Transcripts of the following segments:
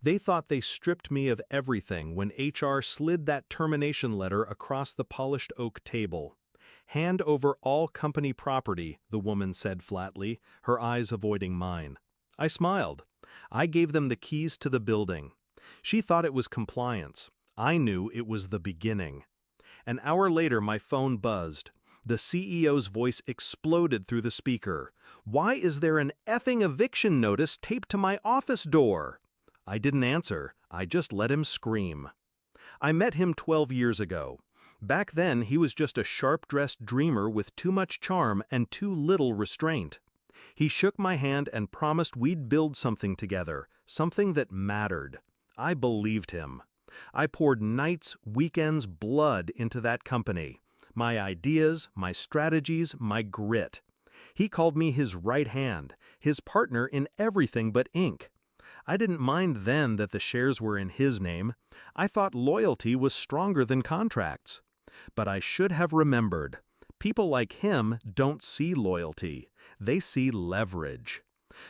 They thought they stripped me of everything when HR slid that termination letter across the polished oak table. "Hand over all company property," the woman said flatly, her eyes avoiding mine. I smiled. I gave them the keys to the building. She thought it was compliance. I knew it was the beginning. An hour later my phone buzzed. The CEO's voice exploded through the speaker. "Why is there an effing eviction notice taped to my office door?" I didn't answer. I just let him scream. I met him 12 years ago. Back then he was just a sharp-dressed dreamer with too much charm and too little restraint. He shook my hand and promised we'd build something together, something that mattered. I believed him. I poured nights, weekends, blood into that company. My ideas, my strategies, my grit. He called me his right hand, his partner in everything but ink. I didn't mind then that the shares were in his name. I thought loyalty was stronger than contracts. But I should have remembered. People like him don't see loyalty. They see leverage.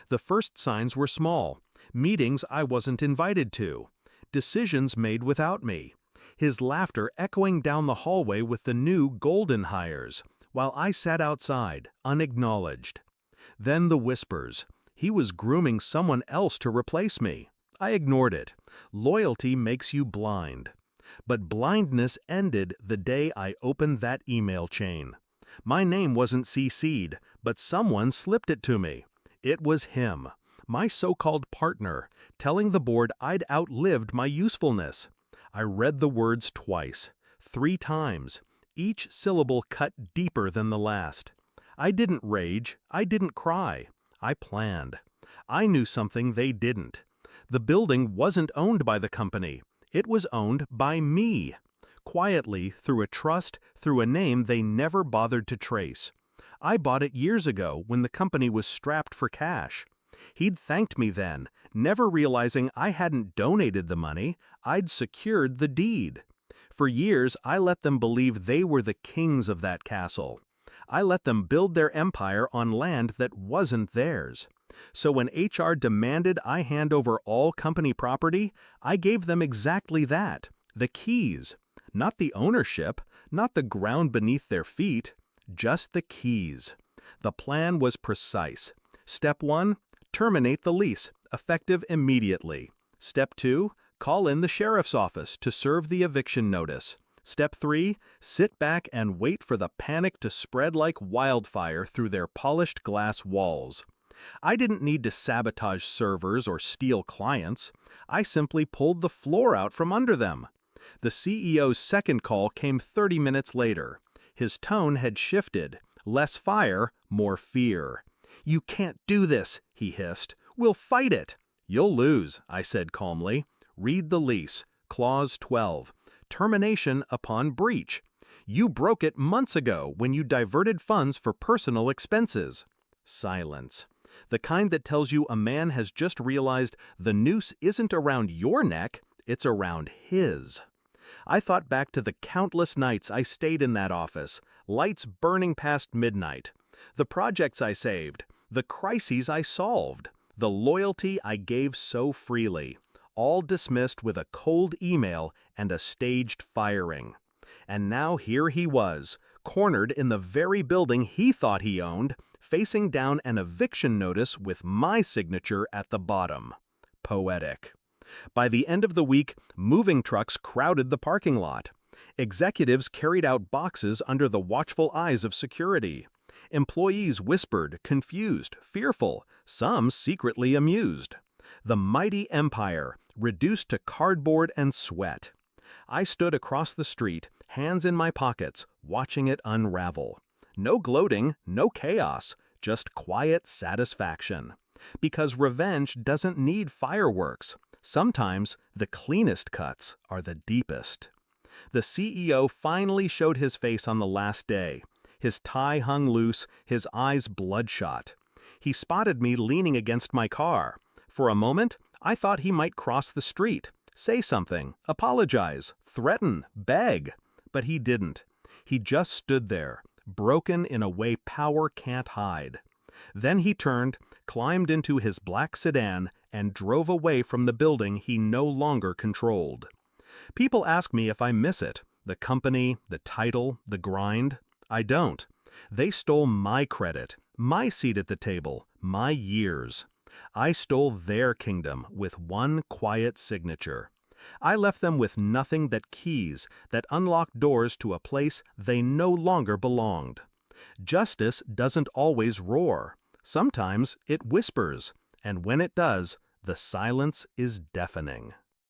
The first signs were small. Meetings I wasn't invited to. Decisions made without me. His laughter echoing down the hallway with the new golden hires, while I sat outside, unacknowledged. Then the whispers. He was grooming someone else to replace me. I ignored it. Loyalty makes you blind. But blindness ended the day I opened that email chain. My name wasn't CC'd, but someone slipped it to me. It was him, my so-called partner, telling the board I'd outlived my usefulness. I read the words twice, 3 times, each syllable cut deeper than the last. I didn't rage, I didn't cry. I planned. I knew something they didn't. The building wasn't owned by the company. It was owned by me. Quietly, through a trust, through a name they never bothered to trace. I bought it years ago when the company was strapped for cash. He'd thanked me then, never realizing I hadn't donated the money, I'd secured the deed. For years, I let them believe they were the kings of that castle. I let them build their empire on land that wasn't theirs. So when HR demanded I hand over all company property, I gave them exactly that, the keys. Not the ownership, not the ground beneath their feet, just the keys. The plan was precise. Step 1, terminate the lease, effective immediately. Step 2, call in the sheriff's office to serve the eviction notice. Step 3, sit back and wait for the panic to spread like wildfire through their polished glass walls. I didn't need to sabotage servers or steal clients. I simply pulled the floor out from under them. The CEO's second call came 30 minutes later. His tone had shifted. Less fire, more fear. "You can't do this," he hissed. "We'll fight it." "You'll lose," I said calmly. "Read the lease. Clause 12. Termination upon breach. You broke it months ago when you diverted funds for personal expenses." Silence. The kind that tells you a man has just realized the noose isn't around your neck, it's around his. I thought back to the countless nights I stayed in that office, lights burning past midnight. The projects I saved, the crises I solved, the loyalty I gave so freely, all dismissed with a cold email and a staged firing. And now here he was, cornered in the very building he thought he owned, facing down an eviction notice with my signature at the bottom. Poetic. By the end of the week, moving trucks crowded the parking lot. Executives carried out boxes under the watchful eyes of security. Employees whispered, confused, fearful, some secretly amused. The mighty empire, reduced to cardboard and sweat. I stood across the street, hands in my pockets, watching it unravel. No gloating, no chaos, just quiet satisfaction. Because revenge doesn't need fireworks. Sometimes the cleanest cuts are the deepest. The CEO finally showed his face on the last day. His tie hung loose, his eyes bloodshot. He spotted me leaning against my car. For a moment, I thought he might cross the street, say something, apologize, threaten, beg. But he didn't. He just stood there, broken in a way power can't hide. Then he turned, climbed into his black sedan, and drove away from the building he no longer controlled. People ask me if I miss it, the company, the title, the grind. I don't. They stole my credit, my seat at the table, my years. I stole their kingdom with one quiet signature. I left them with nothing but keys that unlocked doors to a place they no longer belonged. Justice doesn't always roar. Sometimes it whispers, and when it does, the silence is deafening.